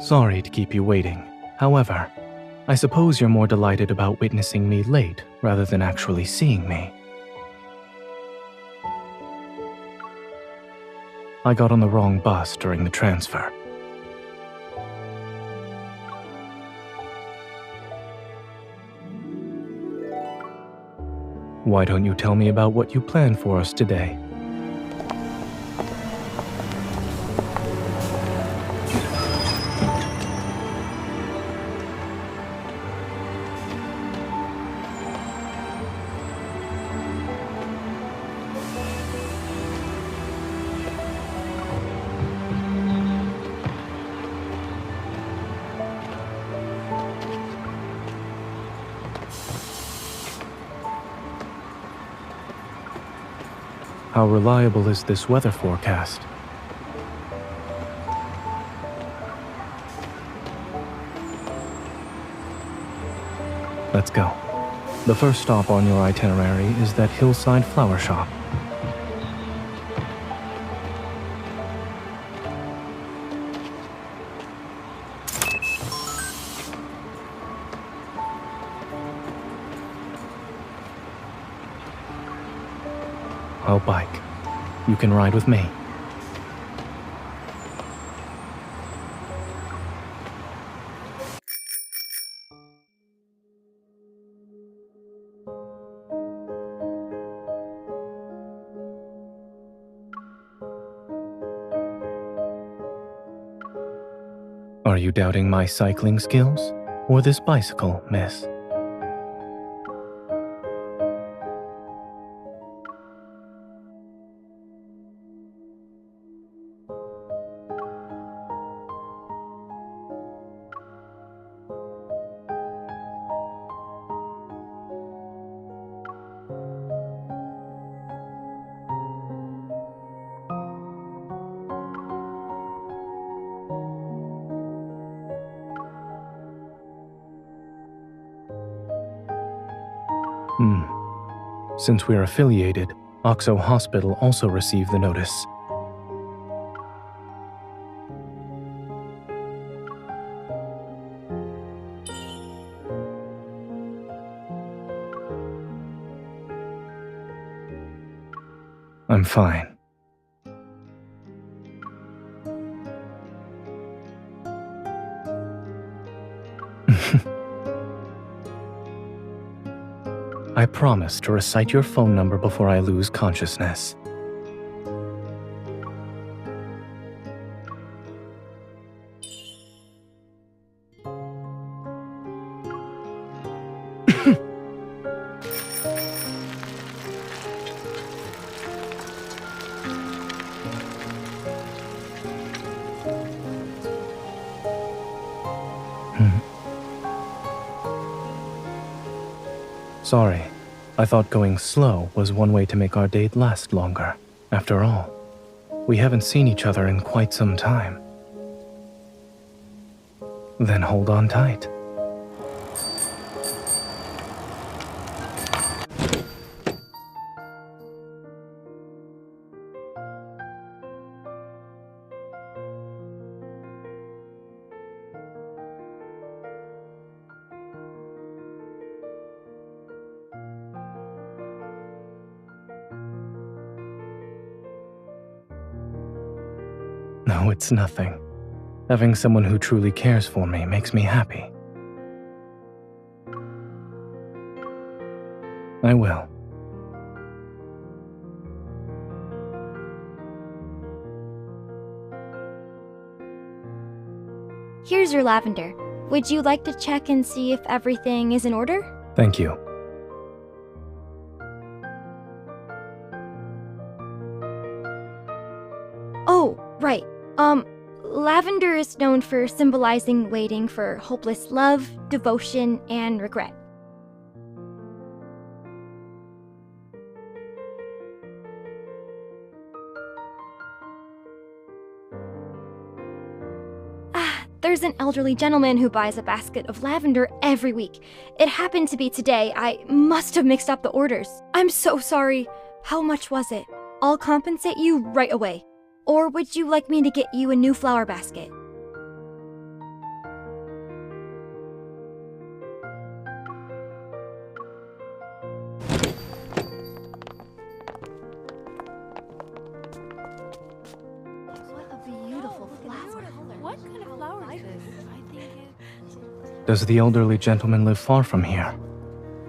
Sorry to keep you waiting. However, I suppose you're more delighted about witnessing me late rather than actually seeing me. I got on the wrong bus during the transfer. Why don't you tell me about what you planned for us today? How reliable is this weather forecast? Let's go. The first stop on your itinerary is that hillside flower shop. I'll bike. You can ride with me. Are you doubting my cycling skills? Or this bicycle, miss? Since we're affiliated, Oxo Hospital also received the notice. I'm fine. I promise to recite your phone number before I lose consciousness. Sorry, I thought going slow was one way to make our date last longer. After all, we haven't seen each other in quite some time. Then hold on tight. No, it's nothing. Having someone who truly cares for me makes me happy. I will. Here's your lavender. Would you like to check and see if everything is in order? Thank you. Oh, right. Lavender is known for symbolizing waiting for hopeless love, devotion, and regret. There's an elderly gentleman who buys a basket of lavender every week. It happened to be today. I must have mixed up the orders. I'm so sorry. How much was it? I'll compensate you right away. Or would you like me to get you a new flower basket? Does the elderly gentleman live far from here?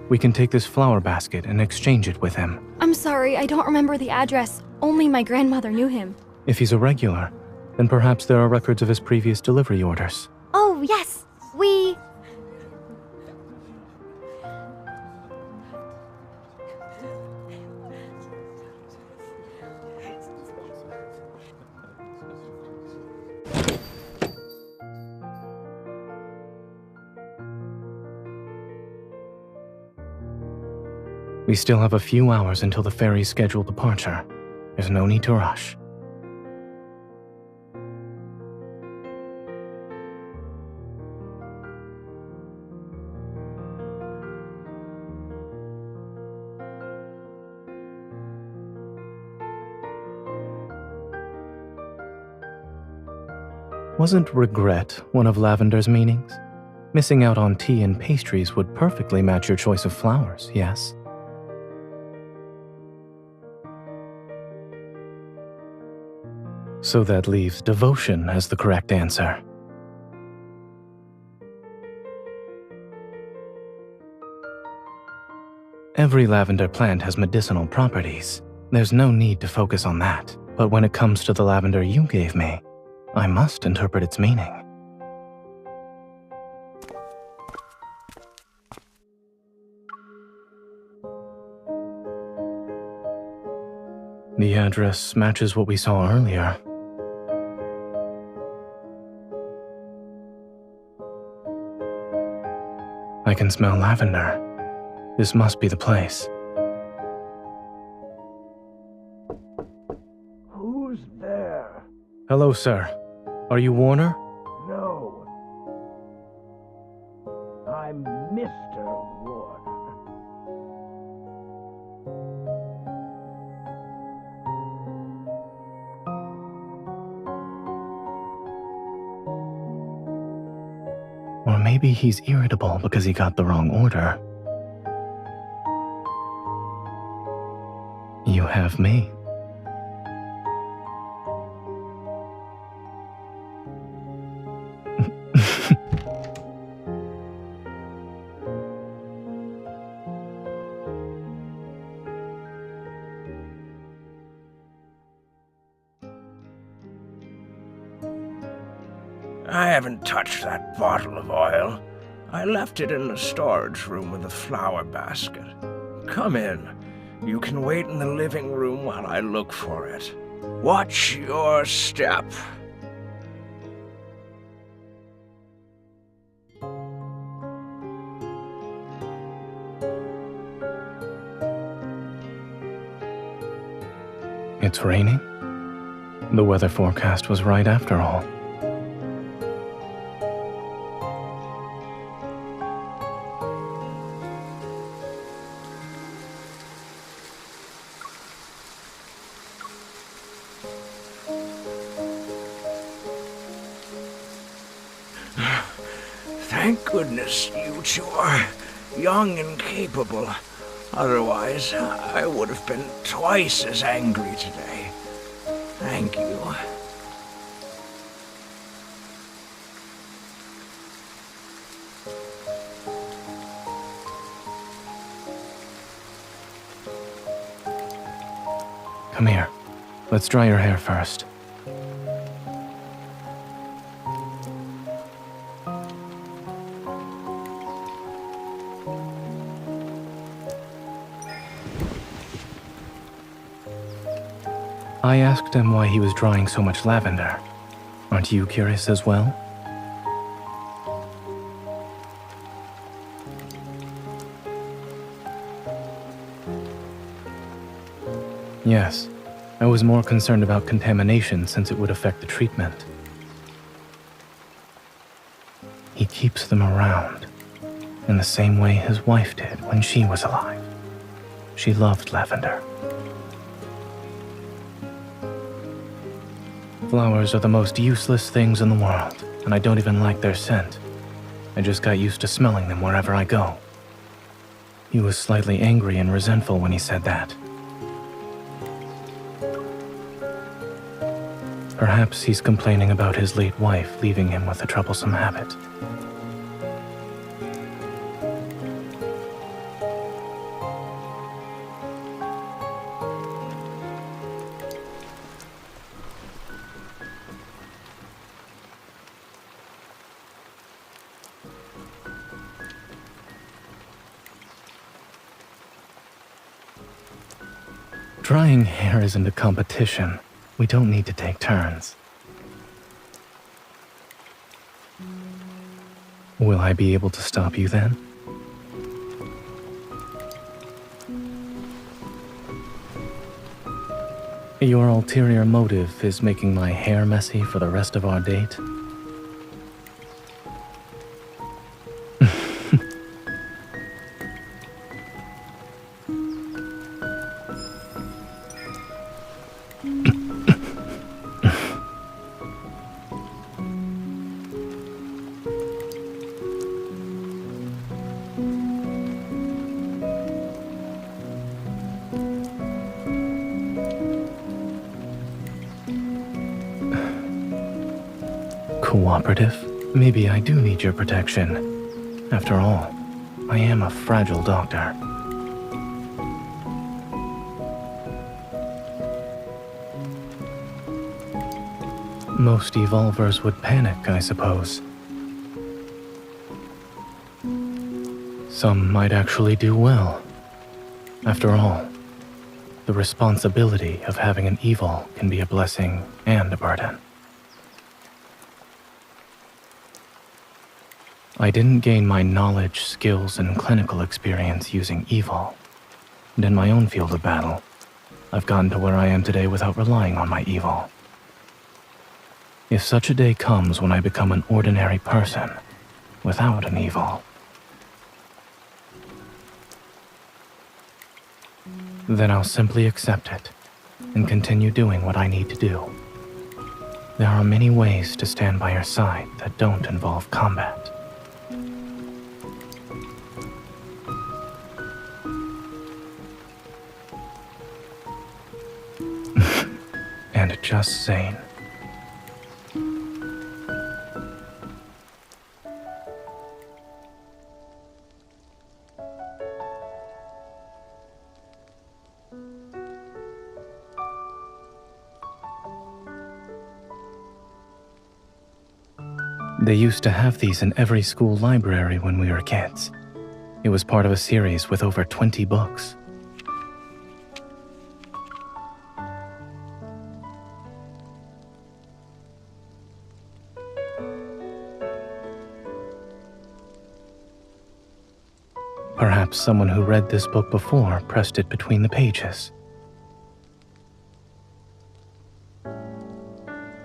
We can take this flower basket and exchange it with him. I'm sorry, I don't remember the address. Only my grandmother knew him. If he's a regular, then perhaps there are records of his previous delivery orders. Oh, yes. We still have a few hours until the ferry's scheduled departure. There's no need to rush. Wasn't regret one of Lavender's meanings? Missing out on tea and pastries would perfectly match your choice of flowers, yes? So that leaves devotion as the correct answer. Every lavender plant has medicinal properties. There's no need to focus on that. But when it comes to the lavender you gave me, I must interpret its meaning. The address matches what we saw earlier. I can smell lavender. This must be the place. Who's there? Hello, sir. Are you Warner? No. I'm Mr. Warner. Or maybe he's irritable because he got the wrong order. You have me. I haven't touched that bottle of oil. I left it in the storage room with the flower basket. Come in. You can wait in the living room while I look for it. Watch your step. It's raining? The weather forecast was right after all. Thank goodness you two are young and capable. Otherwise, I would have been twice as angry today. Thank you. Come here. Let's dry your hair first. I asked him why he was drying so much lavender. Aren't you curious as well? Yes, I was more concerned about contamination since it would affect the treatment. He keeps them around, in the same way his wife did when she was alive. She loved lavender. Flowers are the most useless things in the world, and I don't even like their scent. I just got used to smelling them wherever I go. He was slightly angry and resentful when he said that. Perhaps he's complaining about his late wife leaving him with a troublesome habit. Drying hair isn't a competition. We don't need to take turns. Will I be able to stop you then? Your ulterior motive is making my hair messy for the rest of our date? Cooperative? Maybe I do need your protection. After all, I am a fragile doctor. Most evolvers would panic, I suppose. Some might actually do well. After all, the responsibility of having an evil can be a blessing and a burden. I didn't gain my knowledge, skills, and clinical experience using evil. And in my own field of battle, I've gotten to where I am today without relying on my evil. If such a day comes when I become an ordinary person, without an evil, then I'll simply accept it and continue doing what I need to do. There are many ways to stand by your side that don't involve combat. And just Zayne. They used to have these in every school library when we were kids. It was part of a series with over 20 books. Perhaps someone who read this book before pressed it between the pages.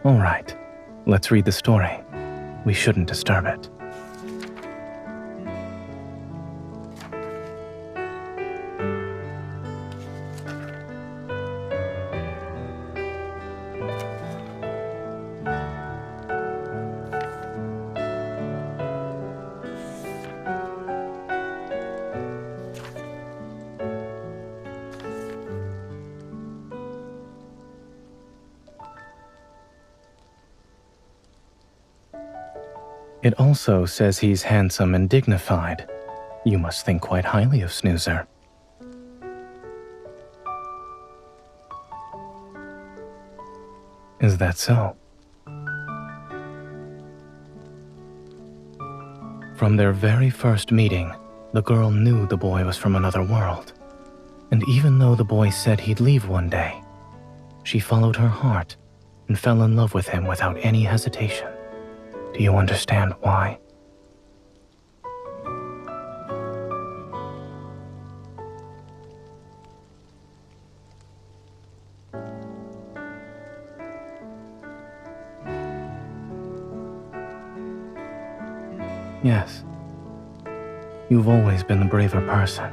All right, let's read the story. We shouldn't disturb it. It also says he's handsome and dignified. You must think quite highly of Snoozer. Is that so? From their very first meeting, the girl knew the boy was from another world. And even though the boy said he'd leave one day, she followed her heart and fell in love with him without any hesitation. Do you understand why? Yes. You've always been the braver person.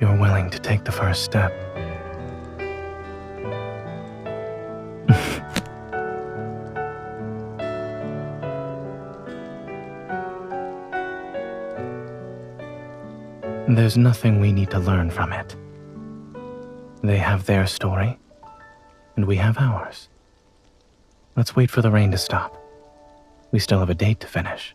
You're willing to take the first step. There's nothing we need to learn from it. They have their story, and we have ours. Let's wait for the rain to stop. We still have a date to finish.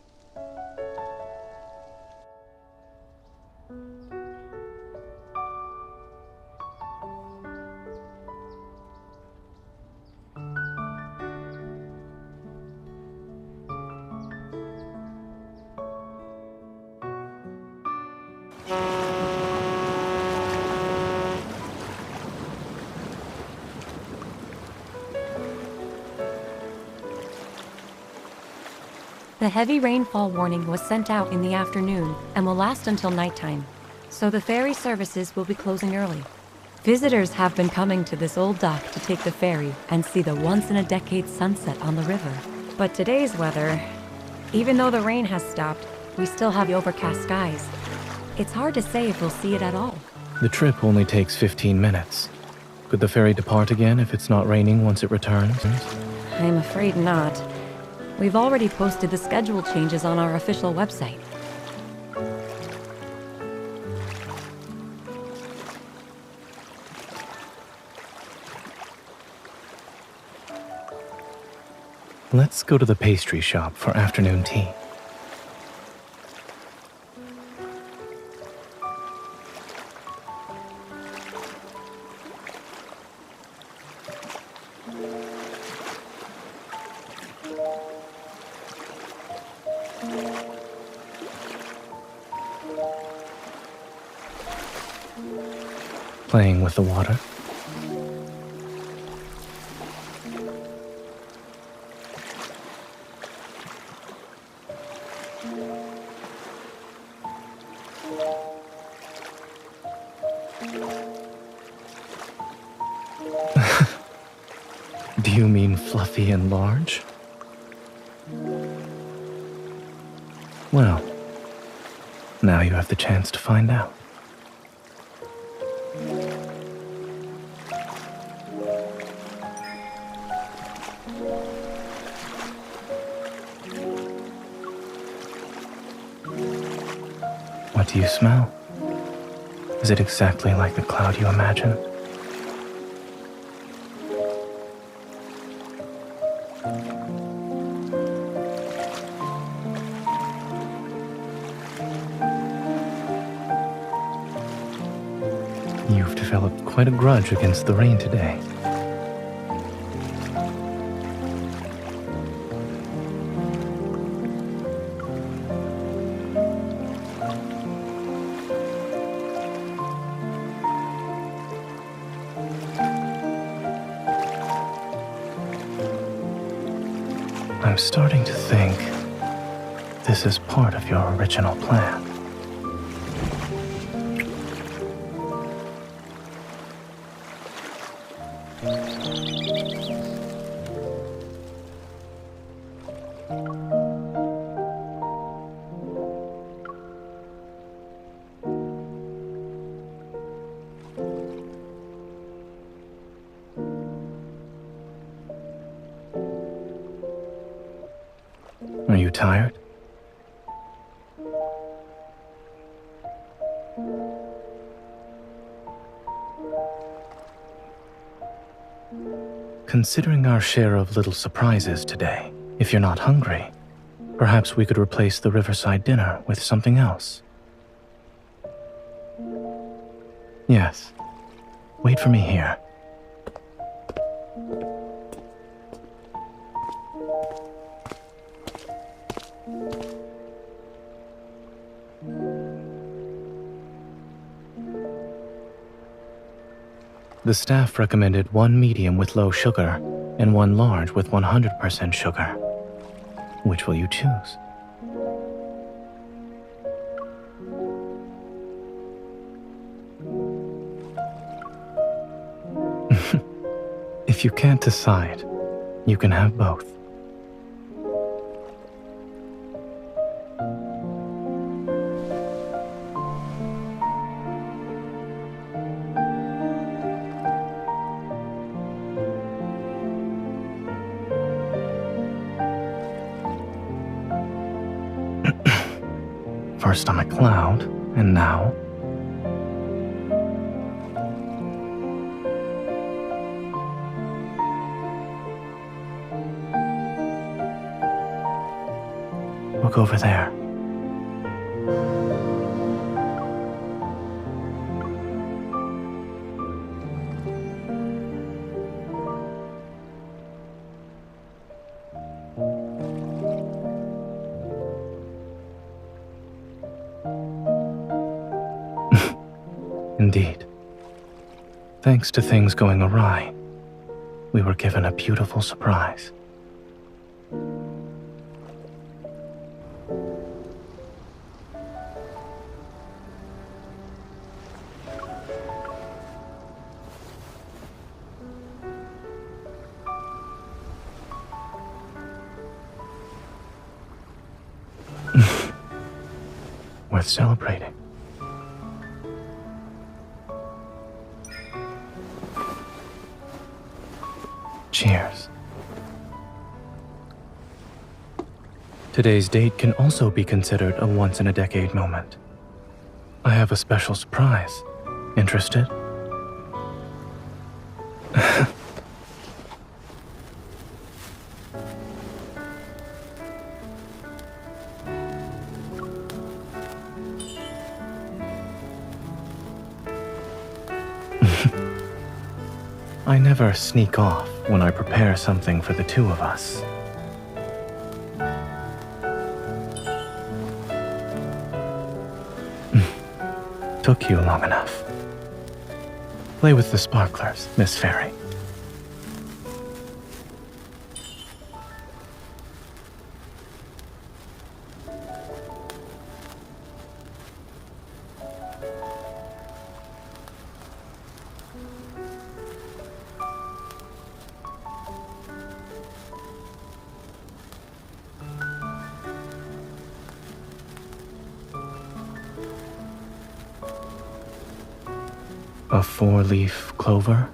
The heavy rainfall warning was sent out in the afternoon and will last until nighttime, so the ferry services will be closing early. Visitors have been coming to this old dock to take the ferry and see the once-in-a-decade sunset on the river. But today's weather, even though the rain has stopped, we still have overcast skies. It's hard to say if we'll see it at all. The trip only takes 15 minutes. Could the ferry depart again if it's not raining once it returns? I'm afraid not. We've already posted the schedule changes on our official website. Let's go to the pastry shop for afternoon tea. Playing with the water. Do you mean fluffy and large? Well, now you have the chance to find out. What do you smell? Is it exactly like the cloud you imagine? You've developed quite a grudge against the rain today. I'm starting to think this is part of your original plan. Are you tired? Considering our share of little surprises today, if you're not hungry, perhaps we could replace the riverside dinner with something else. Yes. Wait for me here. The staff recommended one medium with low sugar and one large with 100% sugar. Which will you choose? If you can't decide, you can have both. First on a cloud, and now... Look over there. Indeed. Thanks to things going awry, we were given a beautiful surprise. Worth celebrating. Cheers. Today's date can also be considered a once-in-a-decade moment. I have a special surprise. Interested? I never sneak off when I prepare something for the two of us. Took you long enough. Play with the sparklers, Miss Fairy. A 4-leaf clover?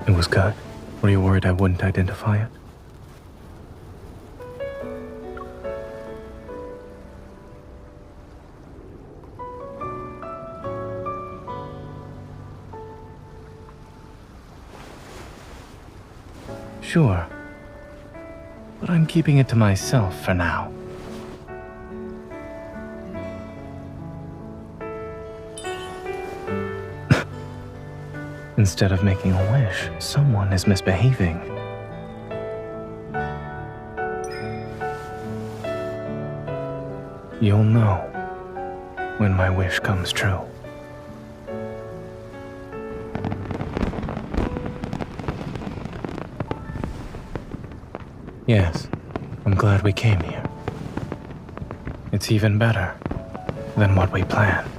It was good. Were you worried I wouldn't identify it? Sure. But I'm keeping it to myself for now. Instead of making a wish, someone is misbehaving. You'll know when my wish comes true. Yes, I'm glad we came here. It's even better than what we planned.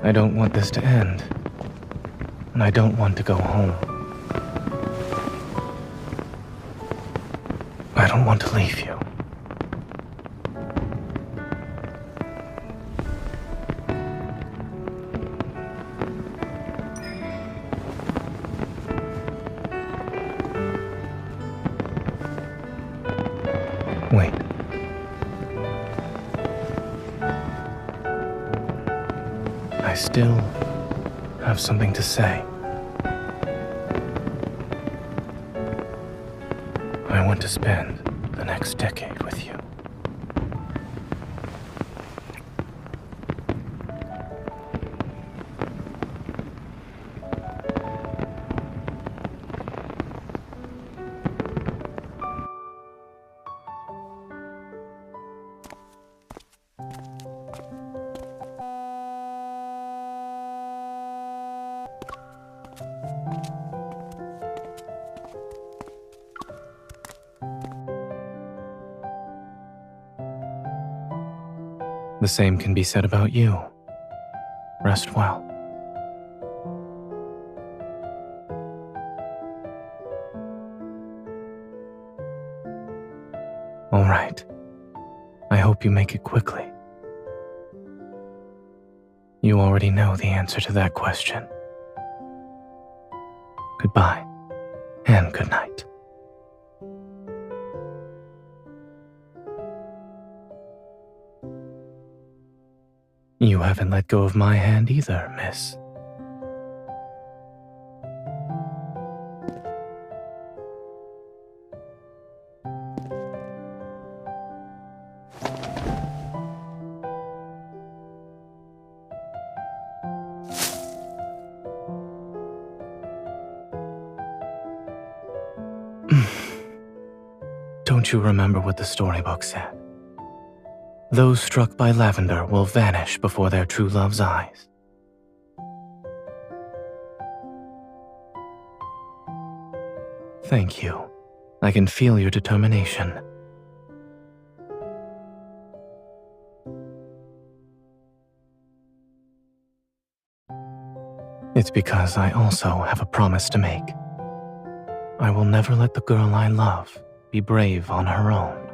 I don't want this to end, and I don't want to go home. I don't want to leave you. Wait. I still have something to say. I want to spend the next decade with you. The same can be said about you. Rest well. All right. I hope you make it quickly. You already know the answer to that question. Goodbye, and good night. You haven't let go of my hand either, miss. Don't you remember what the storybook said? Those struck by lavender will vanish before their true love's eyes. Thank you. I can feel your determination. It's because I also have a promise to make. I will never let the girl I love be brave on her own.